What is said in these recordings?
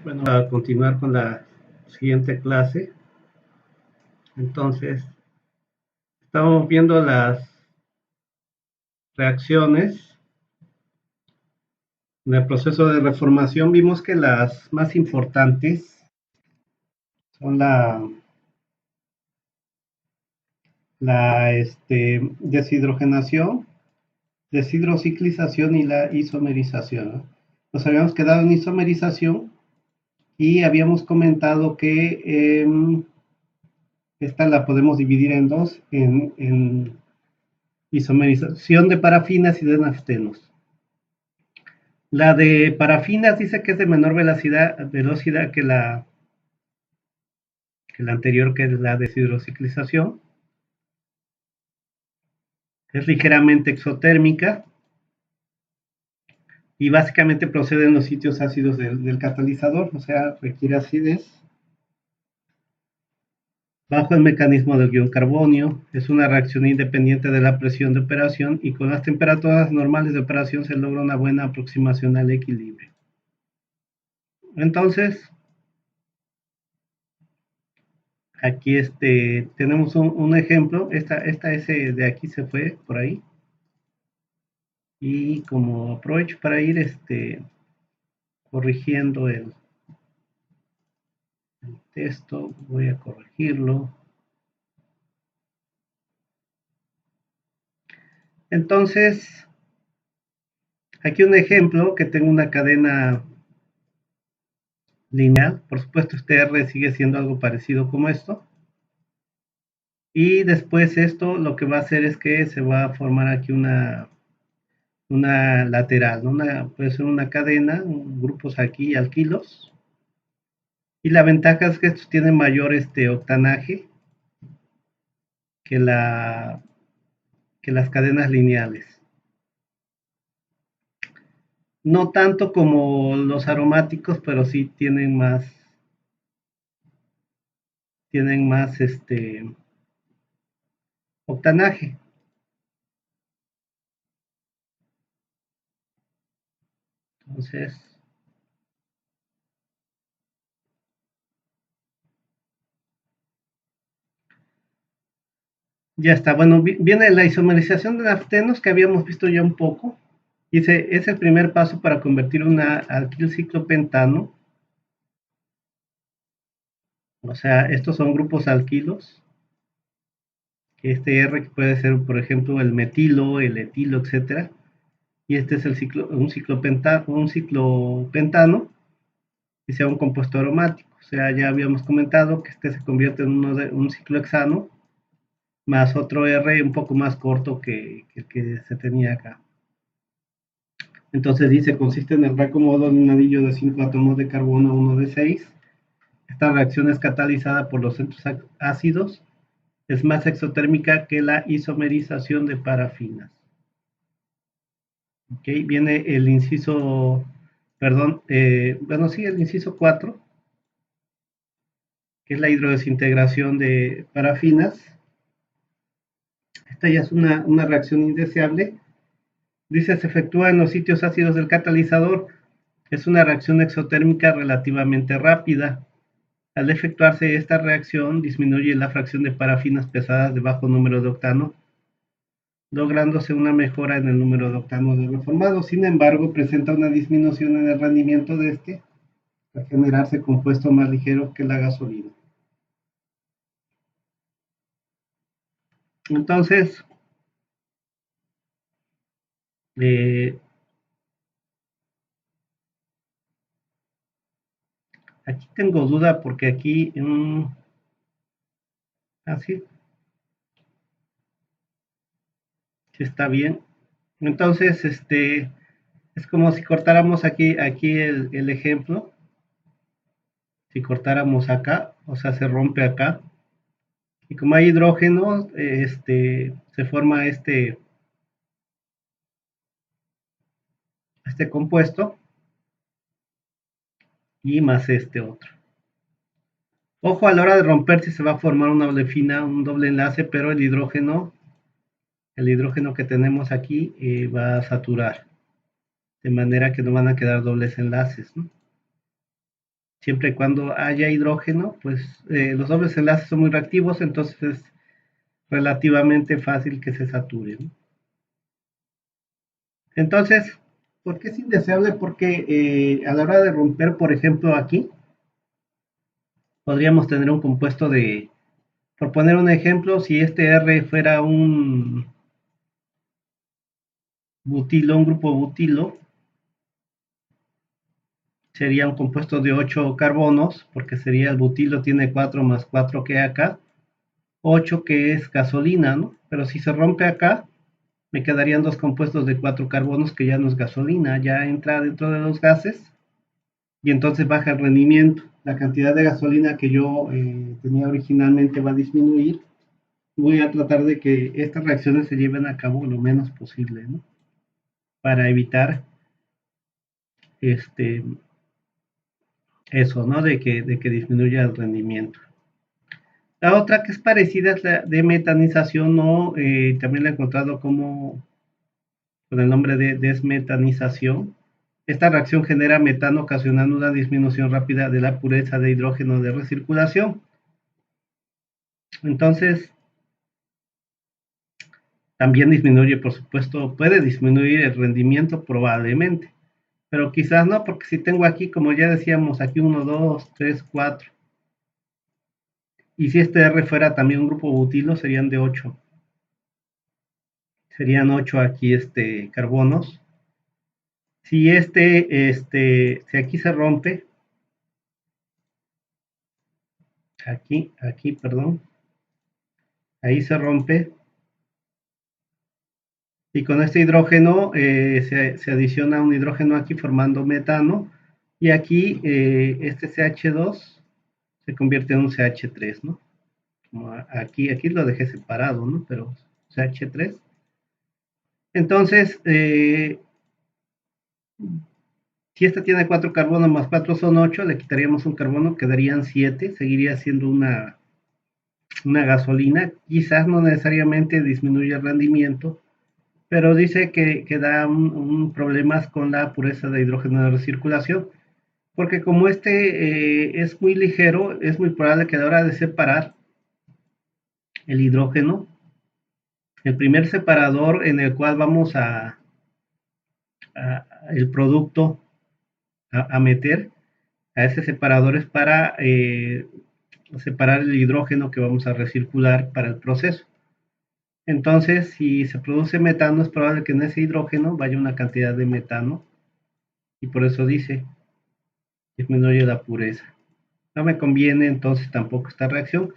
Bueno, a continuar con la siguiente clase. Entonces, estamos viendo las reacciones en el proceso de reformación. Vimos que las más importantes son la deshidrogenación, deshidrociclización y la isomerización, ¿no? Nos habíamos quedado en isomerización y habíamos comentado que esta la podemos dividir en dos, en isomerización de parafinas y de naftenos. La de parafinas dice que es de menor velocidad que la anterior, que es la deshidrociclización. Es ligeramente exotérmica y básicamente procede en los sitios ácidos del catalizador, o sea, requiere acidez. Bajo el mecanismo del ion carbonio, es una reacción independiente de la presión de operación y con las temperaturas normales de operación se logra una buena aproximación al equilibrio. Entonces, aquí tenemos un ejemplo. Esta S de aquí se fue por ahí. Y como aprovecho para ir corrigiendo el texto, voy a corregirlo. Entonces, aquí un ejemplo que tengo una cadena lineal. Por supuesto, este R sigue siendo algo parecido como esto. Y después esto lo que va a hacer es que se va a formar aquí una lateral, ¿no? Puede ser una cadena, grupos aquí alquilos. Y la ventaja es que estos tienen mayor octanaje que las cadenas lineales. No tanto como los aromáticos, pero sí tienen más octanaje. Entonces, ya está. Bueno, viene la isomerización de naftenos que habíamos visto ya un poco. Dice, es el primer paso para convertir una alquilciclopentano. O sea, estos son grupos alquilos. Este R que puede ser, por ejemplo, el metilo, el etilo, etcétera. Y este es un ciclopentano, y sea un compuesto aromático. O sea, ya habíamos comentado que se convierte en un ciclohexano, más otro R un poco más corto que el que se tenía acá. Entonces dice, consiste en el reacomodo de un anillo de 5 átomos de carbono a uno de 6. Esta reacción es catalizada por los centros ácidos. Es más exotérmica que la isomerización de parafinas. Ok, viene el inciso, perdón, bueno, sí, el inciso 4, que es la hidrodesintegración de parafinas. Esta ya es una reacción indeseable. Dice, se efectúa en los sitios ácidos del catalizador. Es una reacción exotérmica relativamente rápida. Al efectuarse esta reacción, disminuye la fracción de parafinas pesadas de bajo número de octano, lográndose una mejora en el número de octanos de reformado. Sin embargo, presenta una disminución en el rendimiento de al generarse compuesto más ligero que la gasolina. Entonces, aquí tengo duda porque aquí, así, sí está bien. Entonces, es como si cortáramos aquí el ejemplo. Si cortáramos acá, o sea, se rompe acá. Y como hay hidrógeno, se forma este compuesto y más este otro. Ojo, a la hora de romperse se va a formar una olefina, un doble enlace, pero el hidrógeno que tenemos aquí va a saturar, de manera que no van a quedar dobles enlaces, ¿no? Siempre y cuando haya hidrógeno, pues los dobles enlaces son muy reactivos, entonces es relativamente fácil que se sature, ¿no? Entonces, ¿por qué es indeseable? Porque a la hora de romper, por ejemplo, aquí, podríamos tener un compuesto de, por poner un ejemplo, si este R fuera un butilo, un grupo butilo, sería un compuesto de 8 carbonos, porque sería el butilo tiene 4 más 4 que acá, 8 que es gasolina, ¿no? Pero si se rompe acá, me quedarían dos compuestos de 4 carbonos que ya no es gasolina, ya entra dentro de los gases y entonces baja el rendimiento. La cantidad de gasolina que yo tenía originalmente va a disminuir. Voy a tratar de que estas reacciones se lleven a cabo lo menos posible, ¿no? Para evitar este, eso, ¿no? De que disminuya el rendimiento. La otra que es parecida es la de metanización, ¿no? También la he encontrado como con el nombre de desmetanización. Esta reacción genera metano ocasionando una disminución rápida de la pureza de hidrógeno de recirculación. Entonces, también disminuye, por supuesto, puede disminuir el rendimiento probablemente, pero quizás no, porque si tengo aquí, como ya decíamos, aquí 1, 2, 3, 4, y si este R fuera también un grupo butilo, serían de 8. Serían 8 aquí carbonos. Si si aquí se rompe, aquí, perdón, ahí se rompe, y con este hidrógeno se adiciona un hidrógeno aquí formando metano, y aquí este CH2 se convierte en un CH3, ¿no? Como aquí lo dejé separado, ¿no? Pero CH3. Entonces, si este tiene 4 carbonos más 4 son 8, le quitaríamos un carbono, quedarían 7, seguiría siendo una gasolina, quizás no necesariamente disminuye el rendimiento, pero dice que da un problemas con la pureza de hidrógeno de recirculación, porque como es muy ligero, es muy probable que a la hora de separar el hidrógeno, el primer separador en el cual vamos el producto a meter, a ese separador es para separar el hidrógeno que vamos a recircular para el proceso. Entonces, si se produce metano, es probable que en ese hidrógeno vaya una cantidad de metano, y por eso dice, disminuye la pureza. No me conviene entonces tampoco esta reacción.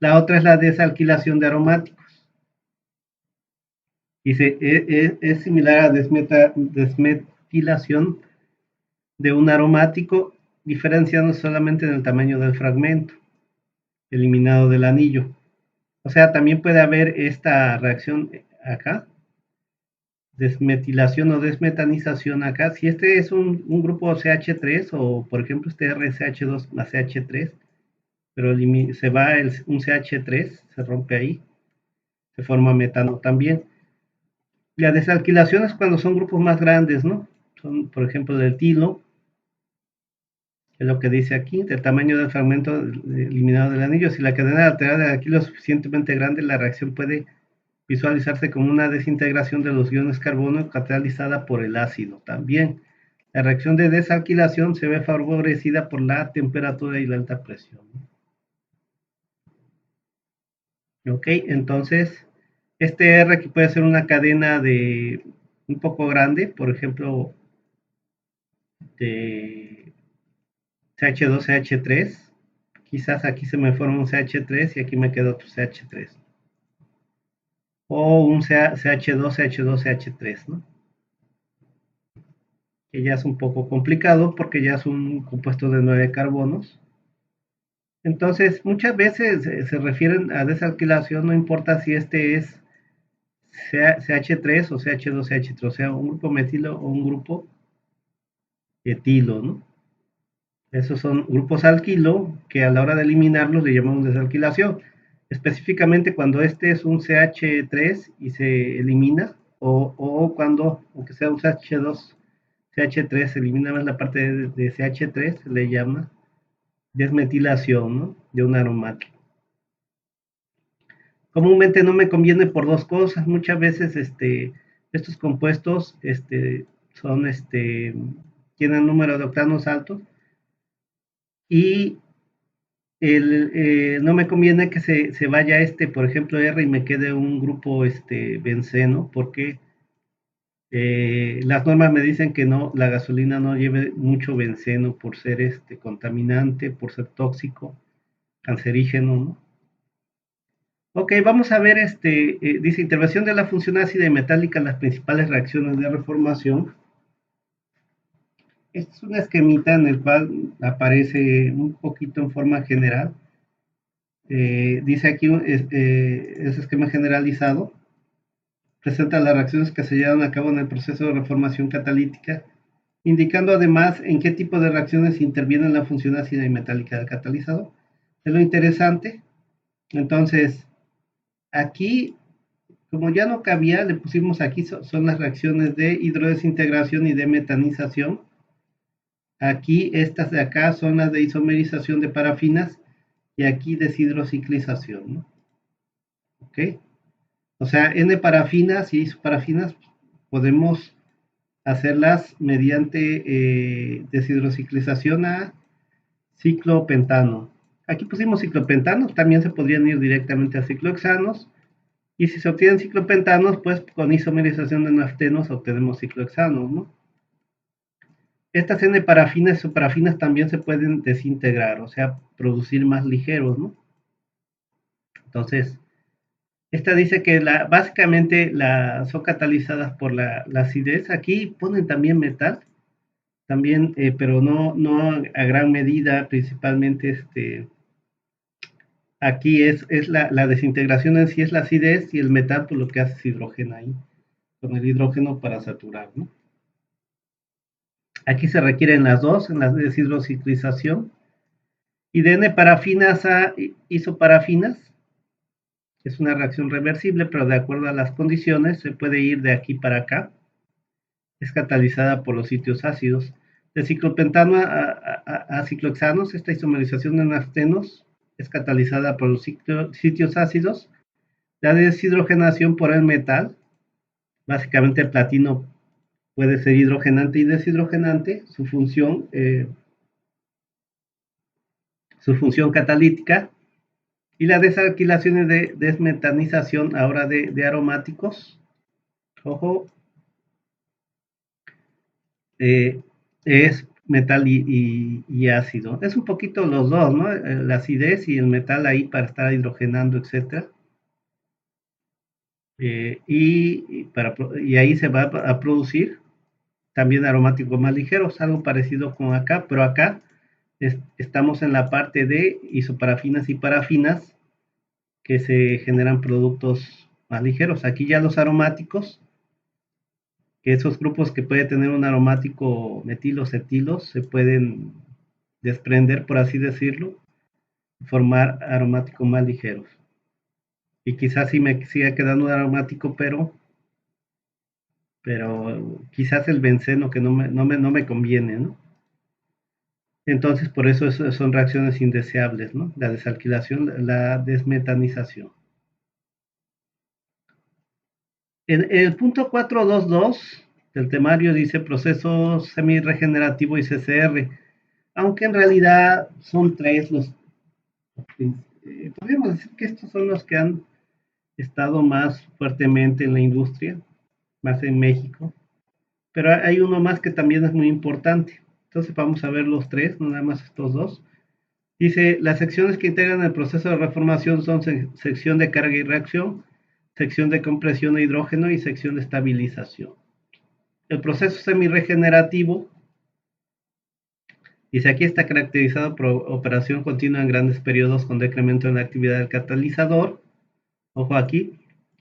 La otra es la desalquilación de aromáticos. Dice, es similar a desmetilación de un aromático, diferenciando solamente en el tamaño del fragmento eliminado del anillo. O sea, también puede haber esta reacción acá, desmetilación o desmetanización acá. Si este es un grupo CH3 o por ejemplo este RCH2 más CH3, pero se va un CH3, se rompe ahí, se forma metano también. La desalquilación es cuando son grupos más grandes, ¿no? Son, por ejemplo, del tilo, que es lo que dice aquí, del tamaño del fragmento eliminado del anillo. Si la cadena lateral de aquí es lo suficientemente grande, la reacción puede visualizarse como una desintegración de los iones carbono catalizada por el ácido también. La reacción de desalquilación se ve favorecida por la temperatura y la alta presión. Ok, entonces este R aquí puede ser una cadena de un poco grande, por ejemplo, de CH2, CH3. Quizás aquí se me forma un CH3 y aquí me queda otro CH3. O un CH2, CH2, CH3, ¿no? Que ya es un poco complicado porque ya es un compuesto de 9 carbonos. Entonces, muchas veces se refieren a desalquilación, no importa si este es CH3 o CH2, CH3, o sea, un grupo metilo o un grupo etilo, ¿no? Esos son grupos alquilo que a la hora de eliminarlos le llamamos desalquilación. Específicamente cuando este es un CH3 y se elimina, o cuando, aunque sea un CH2, CH3, se elimina más la parte de CH3, se le llama desmetilación, ¿no?, de un aromático. Comúnmente no me conviene por dos cosas. Muchas veces estos compuestos son, tienen un número de octanos altos y no me conviene que se vaya por ejemplo, R y me quede un grupo benceno, porque las normas me dicen que no, la gasolina no lleve mucho benceno por ser contaminante, por ser tóxico, cancerígeno, ¿no? Ok, vamos a ver, dice, intervención de la función ácida y metálica en las principales reacciones de reformación. Este es un esquemita en el cual aparece un poquito en forma general. Dice aquí, ese esquema generalizado presenta las reacciones que se llevan a cabo en el proceso de reformación catalítica, indicando además en qué tipo de reacciones interviene la función ácida y metálica del catalizador. Es lo interesante. Entonces, aquí, como ya no cabía, le pusimos aquí, son las reacciones de hidrodesintegración y de metanización. Aquí, estas de acá son las de isomerización de parafinas y aquí deshidrociclización, ¿no? ¿Ok? O sea, N-parafinas y isoparafinas podemos hacerlas mediante deshidrociclización a ciclopentano. Aquí pusimos ciclopentanos, también se podrían ir directamente a ciclohexanos. Y si se obtienen ciclopentanos, pues con isomerización de naftenos obtenemos ciclohexanos, ¿no? Estas N-parafinas o parafinas también se pueden desintegrar, o sea, producir más ligeros, ¿no? Entonces, esta dice que básicamente son catalizadas por la acidez. Aquí ponen también metal, también, pero no a gran medida, principalmente aquí es la desintegración en sí, es la acidez, y el metal pues lo que hace es hidrógeno ahí, con el hidrógeno para saturar, ¿no? Aquí se requieren las dos en la deshidrociclización. Y de N-parafinas a isoparafinas, es una reacción reversible, pero de acuerdo a las condiciones se puede ir de aquí para acá. Es catalizada por los sitios ácidos. De ciclopentano a ciclohexanos, esta isomerización de naftenos es catalizada por los sitios ácidos. La deshidrogenación por el metal, básicamente el platino puede ser hidrogenante y deshidrogenante, su función catalítica, y la desalquilación de desmetanización ahora de aromáticos. Ojo, es metal y ácido. Es un poquito los dos, ¿no? La acidez y el metal ahí para estar hidrogenando, etc. Y ahí se va a producir también aromáticos más ligeros, algo parecido con acá, pero acá estamos en la parte de isoparafinas y parafinas, que se generan productos más ligeros. Aquí ya los aromáticos, que esos grupos que puede tener un aromático metilos, etilos, se pueden desprender, por así decirlo, formar aromáticos más ligeros. Y quizás sí me siga quedando un aromático, pero quizás el benceno que no me conviene, ¿no? Entonces, por eso son reacciones indeseables, ¿no? La desalquilación, la desmetanización. En el punto 422 del temario dice proceso semi-regenerativo y CCR, aunque en realidad son tres podríamos decir que estos son los que han estado más fuertemente en la industria, más en México, pero hay uno más que también es muy importante. Entonces vamos a ver los tres, no nada más estos dos. Dice, las secciones que integran el proceso de reformación son sección de carga y reacción, sección de compresión de hidrógeno y sección de estabilización. El proceso semi-regenerativo, dice, aquí está caracterizado por operación continua en grandes periodos con decremento en la actividad del catalizador. Ojo aquí.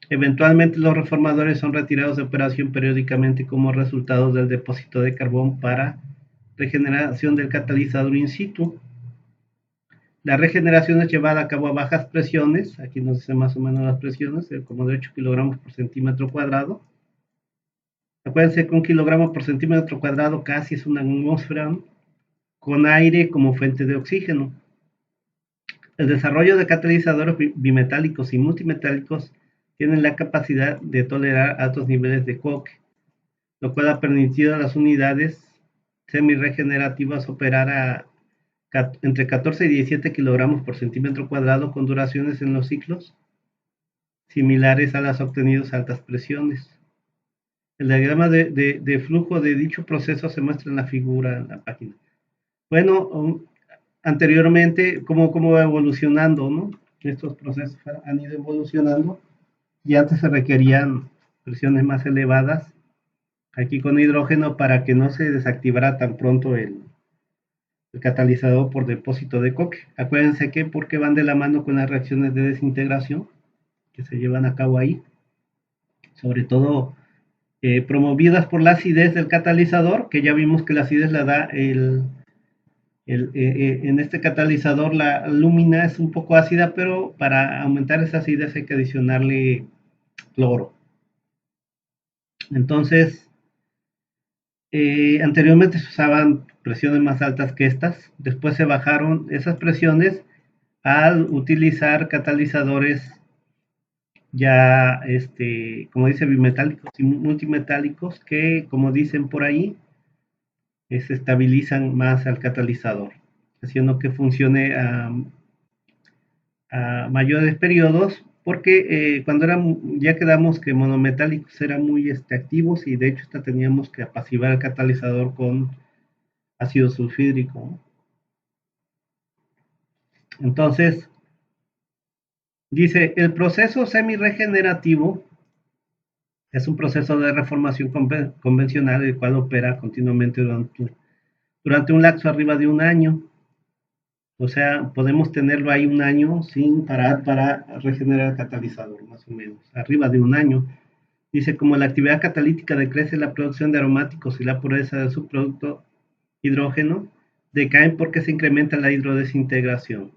Eventualmente los reformadores son retirados de operación periódicamente como resultado del depósito de carbón para regeneración del catalizador in situ. La regeneración es llevada a cabo a bajas presiones, aquí nos dice más o menos las presiones, como de 8 kilogramos por centímetro cuadrado. Acuérdense que 1 kilogramo por centímetro cuadrado casi es una atmósfera, con aire como fuente de oxígeno. El desarrollo de catalizadores bimetálicos y multimetálicos tienen la capacidad de tolerar altos niveles de coque, lo cual ha permitido a las unidades semi-regenerativas operar a entre 14 y 17 kilogramos por centímetro cuadrado con duraciones en los ciclos similares a las obtenidas a altas presiones. El diagrama de flujo de dicho proceso se muestra en la figura en la página. Bueno, anteriormente, cómo va evolucionando, ¿no? Estos procesos han ido evolucionando y antes se requerían presiones más elevadas aquí con hidrógeno para que no se desactivara tan pronto el catalizador por depósito de coque. Acuérdense que porque van de la mano con las reacciones de desintegración que se llevan a cabo ahí, sobre todo promovidas por la acidez del catalizador, que ya vimos que la acidez la da en este catalizador la lúmina es un poco ácida, pero para aumentar esa acidez hay que adicionarle cloro. Entonces, anteriormente se usaban presiones más altas que estas, después se bajaron esas presiones al utilizar catalizadores ya, como dice, bimetálicos y multimetálicos que, como dicen por ahí, se estabilizan más al catalizador, haciendo que funcione a mayores periodos, porque cuando ya quedamos que monometálicos eran muy activos y de hecho teníamos que apaciguar el catalizador con ácido sulfídrico. Entonces, dice, el proceso semi-regenerativo es un proceso de reformación convencional el cual opera continuamente durante un lapso arriba de un año. O sea, podemos tenerlo ahí un año sin parar para regenerar el catalizador, más o menos, arriba de un año. Dice, como la actividad catalítica decrece la producción de aromáticos y la pureza del subproducto hidrógeno, decaen porque se incrementa la hidrodesintegración.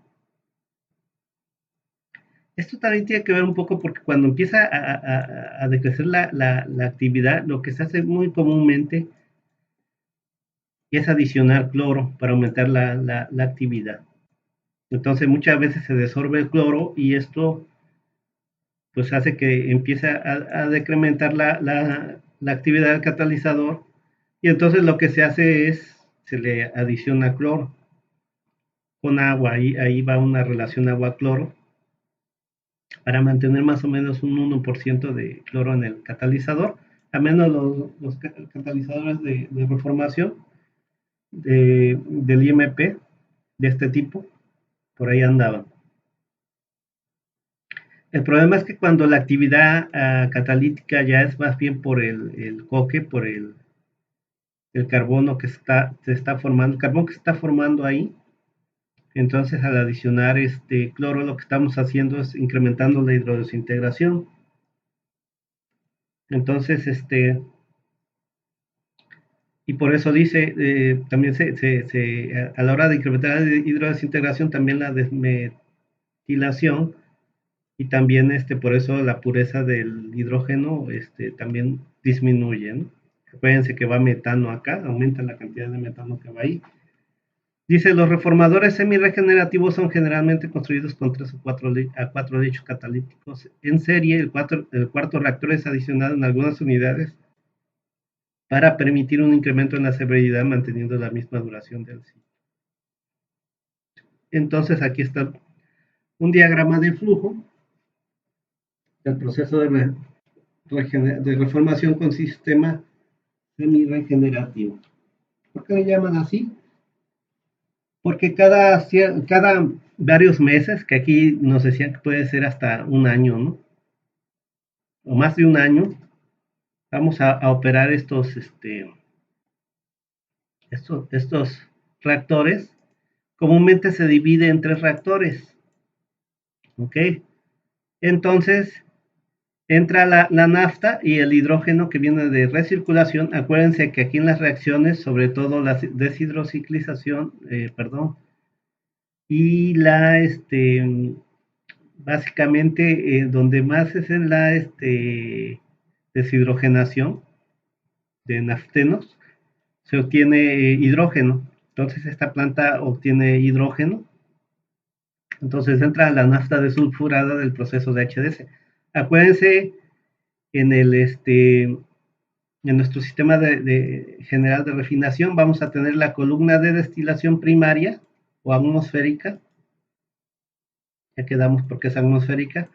Esto también tiene que ver un poco porque cuando empieza a decrecer la actividad, lo que se hace muy comúnmente es adicionar cloro para aumentar la actividad. Entonces muchas veces se desorbe el cloro y esto pues hace que empiece a decrementar la actividad del catalizador y entonces lo que se hace es, se le adiciona cloro con agua, ahí va una relación agua-cloro para mantener más o menos un 1% de cloro en el catalizador, a menos los catalizadores de reformación del IMP de este tipo, por ahí andaban. El problema es que cuando la actividad catalítica ya es más bien por el coque, por el carbono que se está formando, el carbón que se está formando ahí, entonces al adicionar cloro lo que estamos haciendo es incrementando la hidrodesintegración. Entonces, y por eso dice, también a la hora de incrementar la hidrodesintegración, también la desmetilación y también por eso la pureza del hidrógeno también disminuye, ¿no? Acuérdense que va metano acá, aumenta la cantidad de metano que va ahí. Dice, los reformadores semi-regenerativos son generalmente construidos con 3 o 4 lechos catalíticos en serie. El cuarto reactor es adicionado en algunas unidades para permitir un incremento en la severidad manteniendo la misma duración del ciclo. Entonces aquí está un diagrama de flujo del proceso de reformación con sistema semi-regenerativo. ¿Por qué le llaman así? Porque cada varios meses, que aquí nos decían que puede ser hasta un año, ¿no? O más de un año, vamos a operar estos reactores. Comúnmente se divide en 3 reactores, ¿ok? Entonces, entra la nafta y el hidrógeno que viene de recirculación. Acuérdense que aquí en las reacciones, sobre todo la deshidrociclización, y básicamente donde más es en la deshidrogenación de naftenos, se obtiene hidrógeno. Entonces esta planta obtiene hidrógeno Entonces entra la nafta desulfurada del proceso de HDS. Acuérdense, en nuestro sistema general de refinación vamos a tener la columna de destilación primaria o atmosférica. Ya quedamos porque es atmosférica.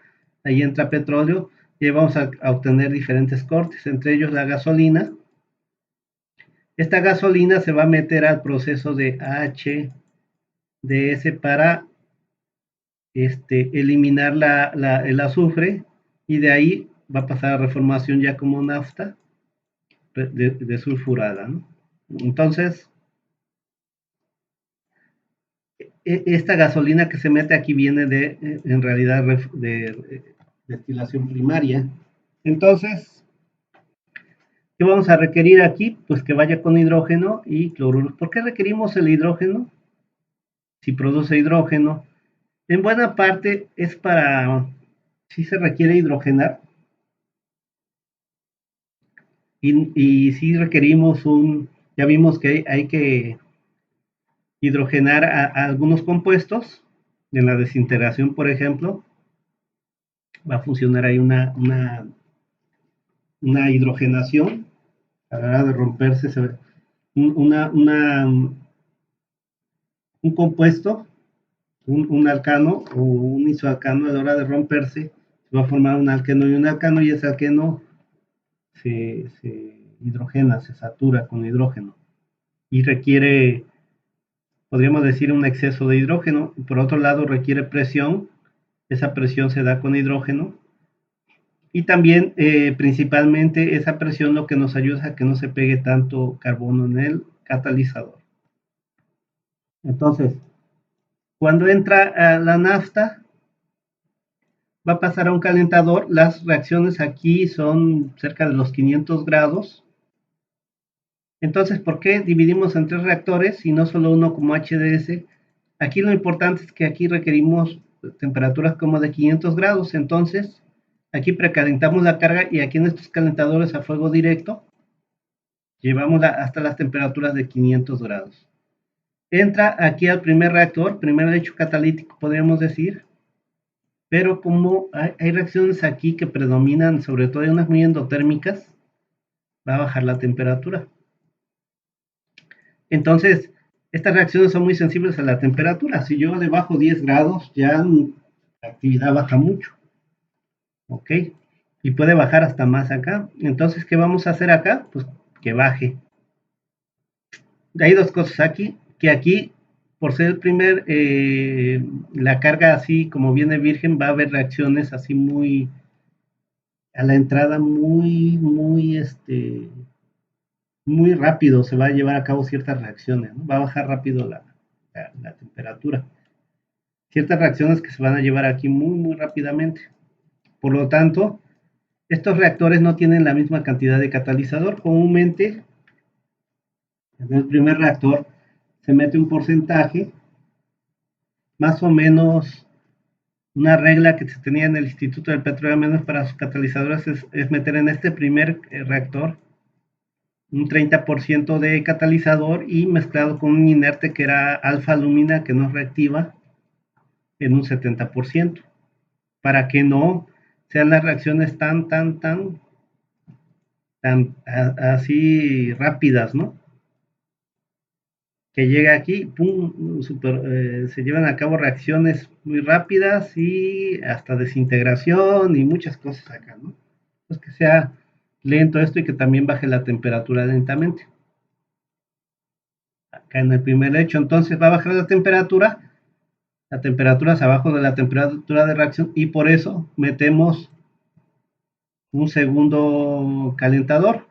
Ahí entra petróleo y vamos a obtener diferentes cortes, entre ellos la gasolina. Esta gasolina se va a meter al proceso de HDS para eliminar el azufre, y de ahí va a pasar a reformación ya como nafta desulfurada, ¿no? Entonces, esta gasolina que se mete aquí viene en realidad, de destilación primaria. Entonces, ¿qué vamos a requerir aquí? Pues que vaya con hidrógeno y cloruro. ¿Por qué requerimos el hidrógeno? Si produce hidrógeno, en buena parte es para, si se requiere hidrogenar, y si requerimos ya vimos que hay que hidrogenar a algunos compuestos. En la desintegración, por ejemplo, va a funcionar ahí una hidrogenación. A la hora de romperse, un compuesto, un alcano o un isoalcano, a la hora de romperse, se va a formar un alqueno y un alcano, y ese alqueno se hidrogena, se satura con hidrógeno y requiere, podríamos decir, un exceso de hidrógeno. Por otro lado, requiere presión. Esa presión se da con hidrógeno. Y también, principalmente, esa presión lo que nos ayuda a que no se pegue tanto carbono en el catalizador. Entonces, cuando entra la nafta, va a pasar a un calentador. Las reacciones aquí son cerca de los 500 grados. Entonces, ¿por qué dividimos en 3 reactores y no solo uno como HDS? Aquí lo importante es que aquí requerimos temperaturas como de 500 grados. Entonces, aquí precalentamos la carga, y aquí en estos calentadores a fuego directo llevamos hasta las temperaturas de 500 grados. Entra aquí al primer reactor, primer hecho catalítico, podríamos decir, pero como hay reacciones aquí que predominan, sobre todo hay unas muy endotérmicas, va a bajar la temperatura. Entonces, estas reacciones son muy sensibles a la temperatura. Si yo le bajo 10 grados, ya la actividad baja mucho. ¿Ok? Y puede bajar hasta más acá. Entonces, ¿qué vamos a hacer acá? Pues que baje. Hay dos cosas aquí, que aquí, por ser el primer, la carga así como viene virgen, va a haber reacciones así muy, a la entrada muy rápido, se va a llevar a cabo ciertas reacciones, ¿no? Va a bajar rápido la temperatura. Ciertas reacciones que se van a llevar aquí muy rápidamente. Por lo tanto, estos reactores no tienen la misma cantidad de catalizador. Comúnmente, en el primer reactor se mete un porcentaje, más o menos. Una regla que se tenía en el Instituto del Petróleo, menos para sus catalizadores, es meter en este primer reactor un 30% de catalizador y mezclado con un inerte que era alfa-alumina, que no es reactiva, en un 70%, para que no sean las reacciones tan así rápidas, ¿no? Que llega aquí, pum, se llevan a cabo reacciones muy rápidas y hasta desintegración y muchas cosas acá, ¿no? Pues que sea lento esto y que también baje la temperatura lentamente. Acá en el primer hecho, entonces va a bajar la temperatura es abajo de la temperatura de reacción, y por eso metemos un segundo calentador.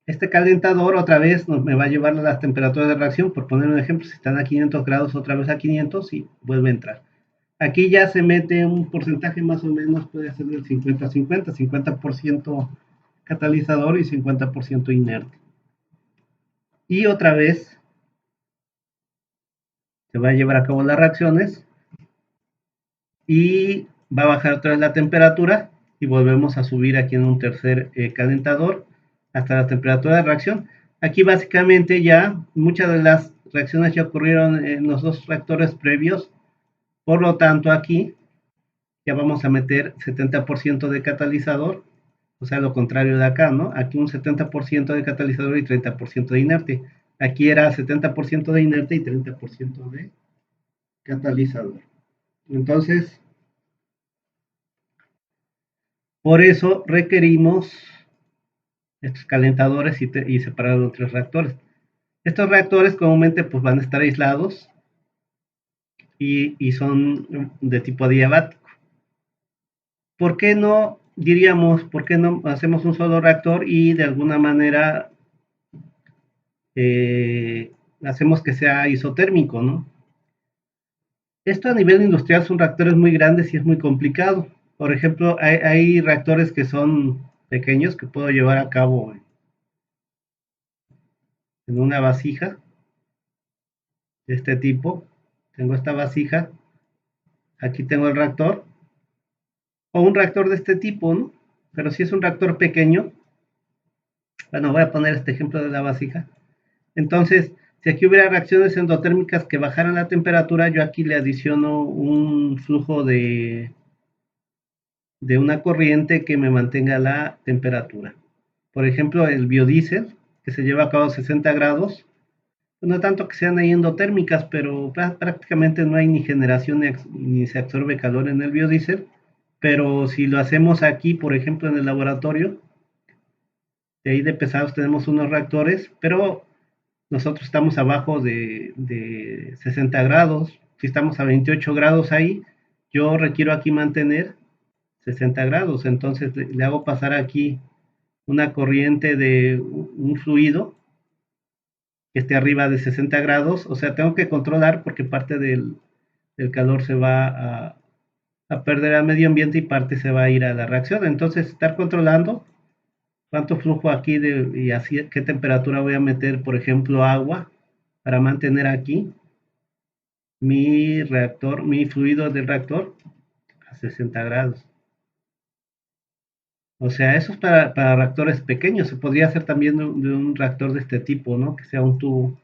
Este calentador otra vez me va a llevar a las temperaturas de reacción. Por poner un ejemplo, si están a 500 grados, otra vez a 500 y vuelve a entrar. Aquí ya se mete un porcentaje más o menos, puede ser del 50-50, 50% catalizador y 50% inerte. Y otra vez se va a llevar a cabo las reacciones y va a bajar otra vez la temperatura, y volvemos a subir aquí en un tercer calentador hasta la temperatura de reacción. Aquí básicamente ya muchas de las reacciones ya ocurrieron en los dos reactores previos, Por lo tanto, aquí ya vamos a meter 70% de catalizador, o sea, lo contrario de acá, ¿no? Aquí un 70% de catalizador y 30% de inerte. Aquí era 70% de inerte y 30% de catalizador. Entonces, por eso requerimos estos calentadores y separar los tres reactores. Estos reactores comúnmente pues, van a estar aislados y son de tipo adiabático. ¿Por qué no, diríamos, por qué no hacemos un solo reactor y de alguna manera hacemos que sea isotérmico, ¿no? Esto a nivel industrial son reactores muy grandes y es muy complicado. Por ejemplo, hay reactores que son pequeños que puedo llevar a cabo en una vasija de este tipo. Tengo esta vasija, aquí tengo el reactor, o un reactor de este tipo, ¿no? Pero si es un reactor pequeño, bueno, voy a poner este ejemplo de la vasija. Entonces, si aquí hubiera reacciones endotérmicas que bajaran la temperatura, yo aquí le adiciono un flujo de una corriente que me mantenga la temperatura. Por ejemplo, el biodiesel, que se lleva a cabo a 60 grados, no tanto que sean ahí endotérmicas, pero prácticamente no hay ni generación ni se absorbe calor en el biodiesel. Pero si lo hacemos aquí, por ejemplo, en el laboratorio, de ahí de pesados tenemos unos reactores, pero nosotros estamos abajo de 60 grados. Si estamos a 28 grados ahí, yo requiero aquí mantener 60 grados. Entonces le hago pasar aquí una corriente de un fluido que esté arriba de 60 grados. O sea, tengo que controlar porque parte del calor se va a perder al medio ambiente y parte se va a ir a la reacción. Entonces, estar controlando cuánto flujo aquí y así qué temperatura voy a meter, por ejemplo, agua para mantener aquí mi reactor, mi fluido del reactor a 60 grados. O sea, eso es para reactores pequeños. Se podría hacer también de un reactor de este tipo, ¿no? Que sea un tubo.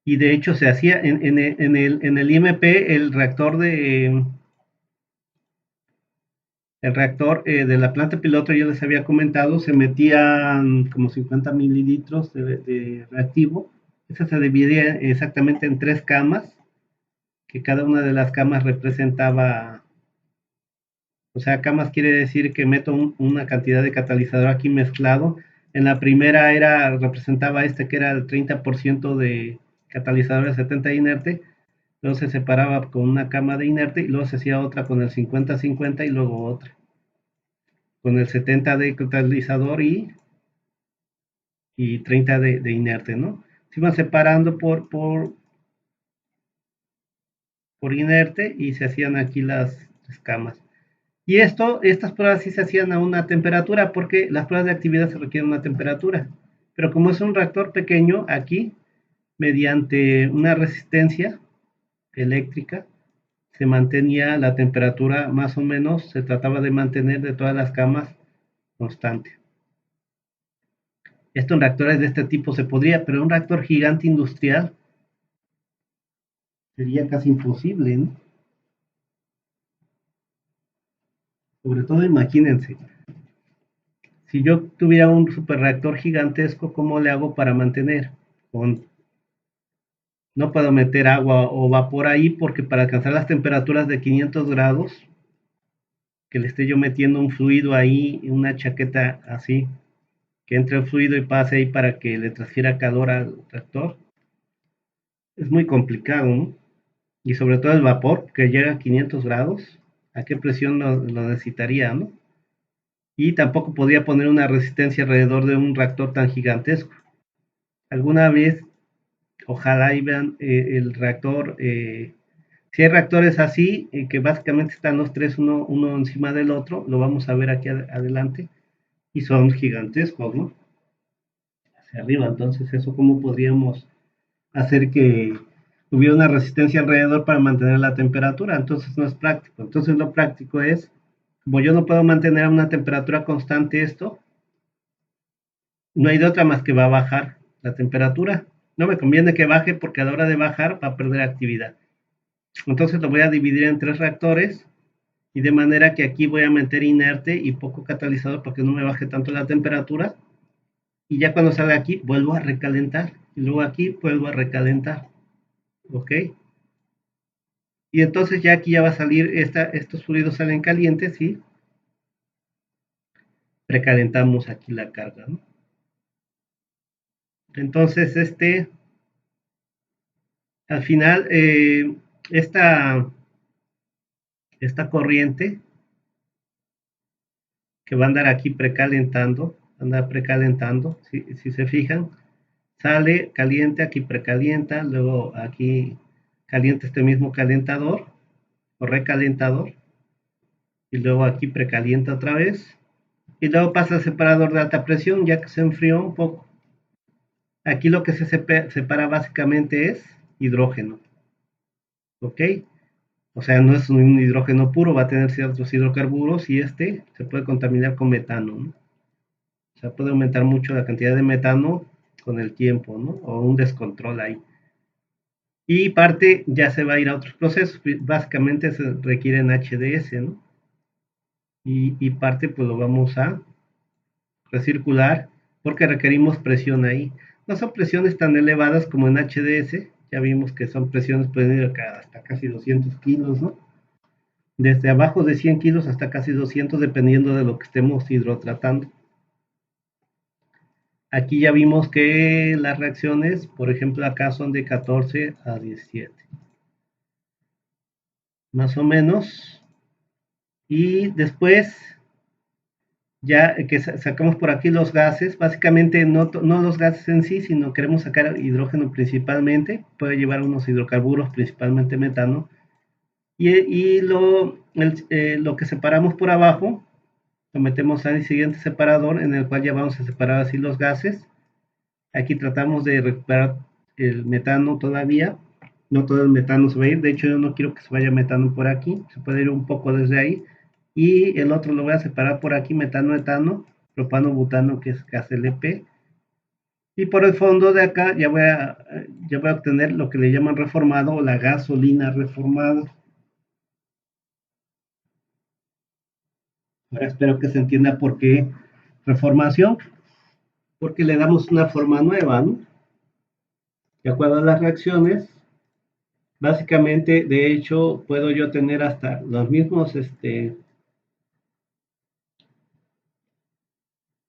Y de hecho se hacía en el IMP, el reactor de la planta piloto, yo les había comentado, se metían como 50 mililitros de reactivo. Eso se dividía exactamente en 3 camas, que cada una de las camas representaba, o sea, camas quiere decir que meto una cantidad de catalizador aquí mezclado. En la primera representaba que era el 30% de catalizador de 70 de inerte, luego se separaba con una cama de inerte y luego se hacía otra con el 50-50 y luego otra con el 70 de catalizador y 30 de inerte, ¿no? Se iban separando por inerte y se hacían aquí las camas. Y estas pruebas sí se hacían a una temperatura porque las pruebas de actividad se requieren una temperatura. Pero como es un reactor pequeño, aquí, mediante una resistencia eléctrica, se mantenía la temperatura más o menos, se trataba de mantener de todas las camas constante. Esto en reactores de este tipo se podría, pero un reactor gigante industrial sería casi imposible, ¿no? Sobre todo imagínense, si yo tuviera un superreactor gigantesco, ¿cómo le hago para mantener? No puedo meter agua o vapor ahí porque para alcanzar las temperaturas de 500 grados, que le esté yo metiendo un fluido ahí, una chaqueta así, que entre el fluido y pase ahí para que le transfiera calor al reactor, es muy complicado, ¿no? Y sobre todo el vapor, que llega a 500 grados, ¿a qué presión lo necesitaría, no? Y tampoco podría poner una resistencia alrededor de un reactor tan gigantesco. Alguna vez, ojalá y vean el reactor, si hay reactores así, que básicamente están los tres uno encima del otro, lo vamos a ver aquí adelante, y son gigantescos, ¿no? Hacia arriba, entonces eso cómo podríamos hacer que hubiera una resistencia alrededor para mantener la temperatura, entonces no es práctico. Entonces lo práctico es, como yo no puedo mantener a una temperatura constante esto, no hay de otra más que va a bajar la temperatura. No me conviene que baje porque a la hora de bajar va a perder actividad. Entonces lo voy a dividir en 3 reactores y de manera que aquí voy a meter inerte y poco catalizador para que no me baje tanto la temperatura. Y ya cuando salga aquí vuelvo a recalentar y luego aquí vuelvo a recalentar. ¿Ok? Y entonces ya aquí ya va a salir, estos fluidos salen calientes y precalentamos aquí la carga, ¿no? Entonces, al final, esta, esta corriente que va a andar aquí precalentando, si se fijan, sale caliente, aquí precalienta, luego aquí calienta este mismo calentador o recalentador, y luego aquí precalienta otra vez, y luego pasa al separador de alta presión ya que se enfrió un poco. Aquí lo que se separa básicamente es hidrógeno, ¿ok? O sea, no es un hidrógeno puro, va a tener ciertos hidrocarburos y se puede contaminar con metano, ¿no? O sea, puede aumentar mucho la cantidad de metano con el tiempo, ¿no? O un descontrol ahí. Y parte ya se va a ir a otros procesos, básicamente se requieren HDS, ¿no? Y parte pues lo vamos a recircular porque requerimos presión ahí. No son presiones tan elevadas como en HDS, ya vimos que son presiones, pueden ir hasta casi 200 kilos, ¿no? Desde abajo de 100 kilos hasta casi 200 dependiendo de lo que estemos hidrotratando. Aquí ya vimos que las reacciones, por ejemplo, acá son de 14 a 17. Más o menos. Y después, ya que sacamos por aquí los gases, básicamente no los gases en sí, sino queremos sacar hidrógeno principalmente, puede llevar unos hidrocarburos, principalmente metano, y lo que separamos por abajo, lo metemos al siguiente separador, en el cual ya vamos a separar así los gases. Aquí tratamos de recuperar el metano todavía, no todo el metano se va a ir, de hecho yo no quiero que se vaya metano por aquí, se puede ir un poco desde ahí, y el otro lo voy a separar por aquí, metano, etano, propano, butano, que es gas LP, y por el fondo de acá ya voy a obtener lo que le llaman reformado o la gasolina reformada. Ahora espero que se entienda por qué reformación, porque le damos una forma nueva, ¿no? De acuerdo a las reacciones, básicamente, de hecho, puedo yo tener hasta los mismos,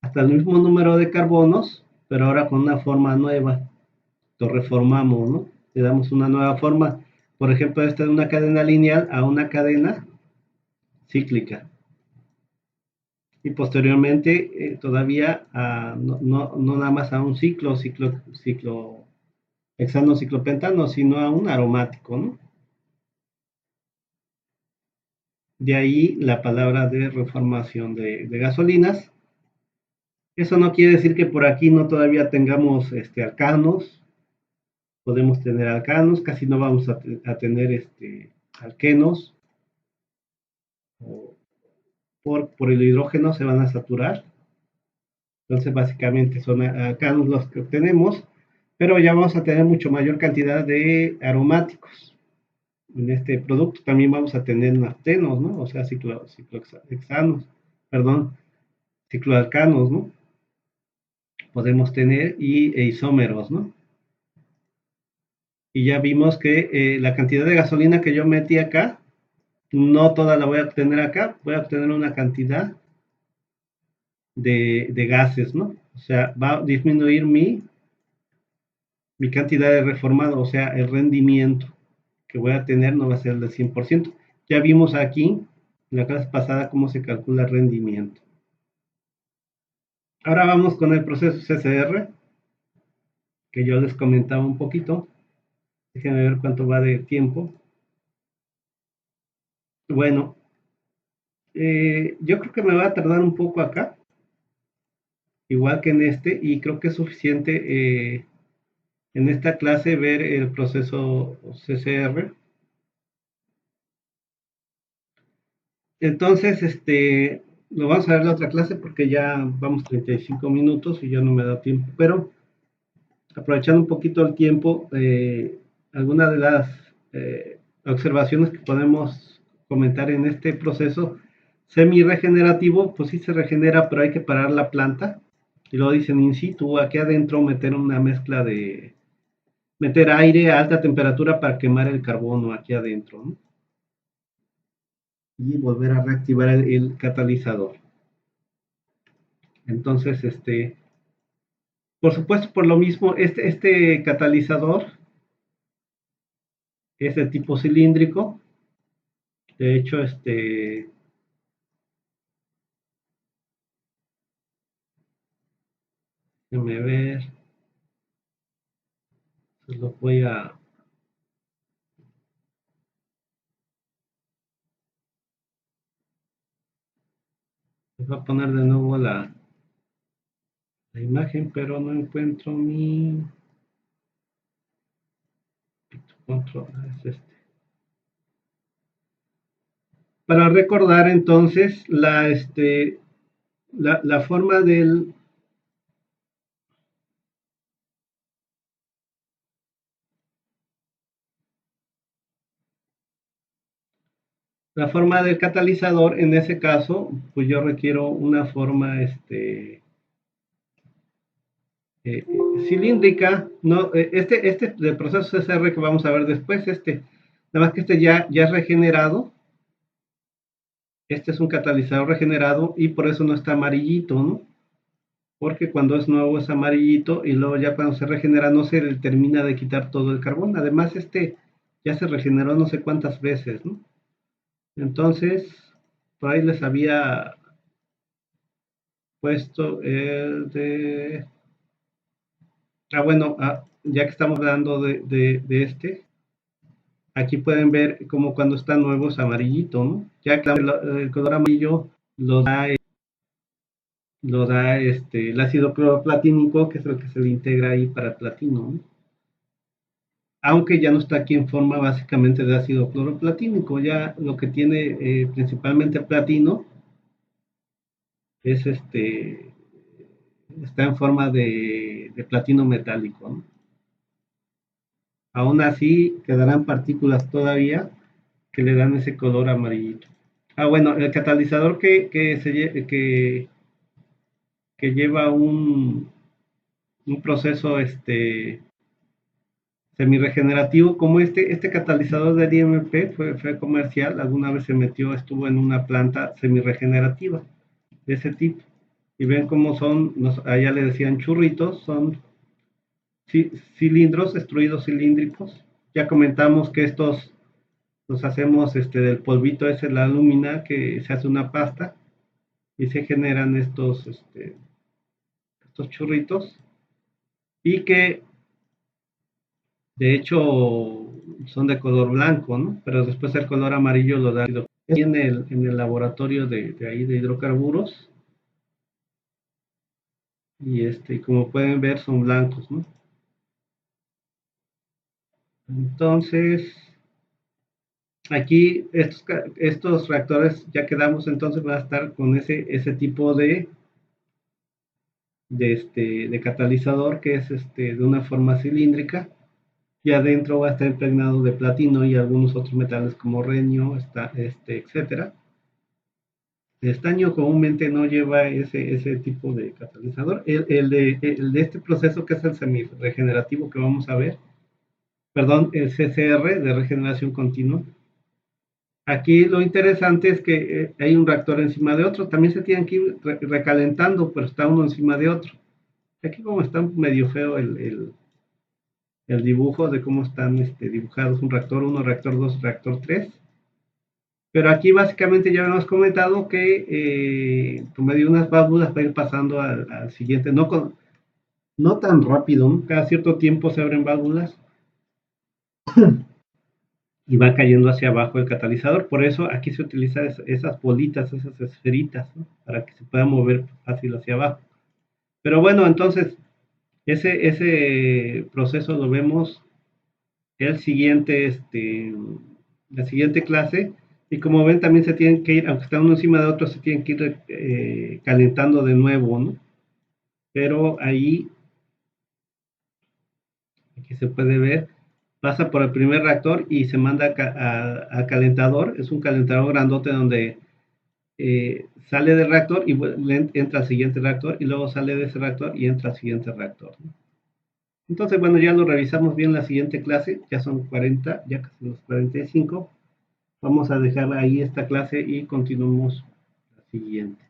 hasta el mismo número de carbonos, pero ahora con una forma nueva. Lo reformamos, ¿no? Le damos una nueva forma. Por ejemplo, esta de una cadena lineal a una cadena cíclica. Y posteriormente, todavía no nada más a un ciclo hexano, ciclopentano, sino a un aromático, ¿no? De ahí la palabra de reformación de gasolinas. Eso no quiere decir que por aquí no todavía tengamos alcanos, podemos tener alcanos, casi no vamos a tener alquenos, por el hidrógeno se van a saturar, entonces básicamente son alcanos los que obtenemos, pero ya vamos a tener mucho mayor cantidad de aromáticos. En este producto también vamos a tener naftenos, ¿no? O sea, ciclohexanos, perdón, cicloalcanos, ¿no? Podemos tener e isómeros, ¿no? Y ya vimos que la cantidad de gasolina que yo metí acá, no toda la voy a obtener acá, voy a obtener una cantidad de gases, ¿no? O sea, va a disminuir mi cantidad de reformado, o sea, el rendimiento que voy a tener no va a ser el del 100%. Ya vimos aquí, en la clase pasada, cómo se calcula el rendimiento. Ahora vamos con el proceso CCR, que yo les comentaba un poquito. Déjenme ver cuánto va de tiempo. Bueno, yo creo que me va a tardar un poco acá, igual que en y creo que es suficiente en esta clase ver el proceso CCR. Entonces, lo vamos a ver en la otra clase porque ya vamos 35 minutos y ya no me da tiempo, pero aprovechando un poquito el tiempo, algunas de las observaciones que podemos comentar en este proceso semi-regenerativo, pues sí se regenera, pero hay que parar la planta. Y luego dicen in situ, aquí adentro meter una mezcla de, meter aire a alta temperatura para quemar el carbono aquí adentro, ¿no? Y volver a reactivar el catalizador. Entonces, por supuesto, por lo mismo, este catalizador es de tipo cilíndrico. De hecho, déjame ver, se lo voy a poner de nuevo la imagen, pero no encuentro mi control. Es Para recordar entonces la forma la forma del catalizador, en ese caso, pues yo requiero una forma eh, cilíndrica, no, este del proceso CSR que vamos a ver después, nada más que ya es regenerado, este es un catalizador regenerado y por eso no está amarillito, ¿no? Porque cuando es nuevo es amarillito y luego ya cuando se regenera no se le termina de quitar todo el carbón, además ya se regeneró no sé cuántas veces, ¿no? Entonces, por ahí les había puesto el de... Ah, bueno, ya que estamos hablando de aquí pueden ver como cuando está nuevo es amarillito, ¿no? Ya que el color amarillo lo da, el ácido cloroplatínico, que es el que se le integra ahí para el platino, ¿no? Aunque ya no está aquí en forma básicamente de ácido cloroplatínico, ya lo que tiene principalmente el platino es está en forma de platino metálico, ¿no? Aún así quedarán partículas todavía que le dan ese color amarillito. Bueno, el catalizador que lleva un proceso semiregenerativo como este catalizador del IMP fue comercial, alguna vez se metió, estuvo en una planta semiregenerativa de ese tipo. Y ven cómo son, allá le decían churritos, son cilindros, extruidos cilíndricos. Ya comentamos que estos los hacemos del polvito ese, la alúmina, que se hace una pasta y se generan estos churritos y que de hecho son de color blanco, ¿no? Pero después el color amarillo lo da en el laboratorio de ahí de hidrocarburos y como pueden ver son blancos, ¿no? Entonces, aquí estos reactores ya quedamos, entonces va a estar con ese tipo de catalizador que es de una forma cilíndrica y adentro va a estar impregnado de platino y algunos otros metales como renio, etcétera. El estaño comúnmente no lleva ese tipo de catalizador. El de este proceso que es el semi-regenerativo que vamos a ver, perdón, el CCR de regeneración continua. Aquí lo interesante es que hay un reactor encima de otro, también se tienen que ir recalentando, pero está uno encima de otro. Aquí como está medio feo el dibujo de cómo están dibujados un reactor 1, reactor 2, reactor 3. Pero aquí básicamente ya hemos comentado que por medio de unas válvulas va a ir pasando al siguiente, no tan rápido, ¿no? Cada cierto tiempo se abren válvulas y va cayendo hacia abajo el catalizador. Por eso aquí se utilizan esas bolitas, esas esferitas, ¿no? Para que se pueda mover fácil hacia abajo. Pero bueno, entonces ese proceso lo vemos el siguiente, la siguiente clase. Y como ven, también se tienen que ir, aunque están uno encima de otro, se tienen que ir calentando de nuevo, ¿no? Pero ahí aquí se puede ver, pasa por el primer reactor y se manda a calentador. Es un calentador grandote donde sale del reactor y entra al siguiente reactor y luego sale de ese reactor y entra al siguiente reactor, ¿no? Entonces, bueno, ya lo revisamos bien la siguiente clase, ya son 40, ya casi los 45. Vamos a dejar ahí esta clase y continuamos la siguiente.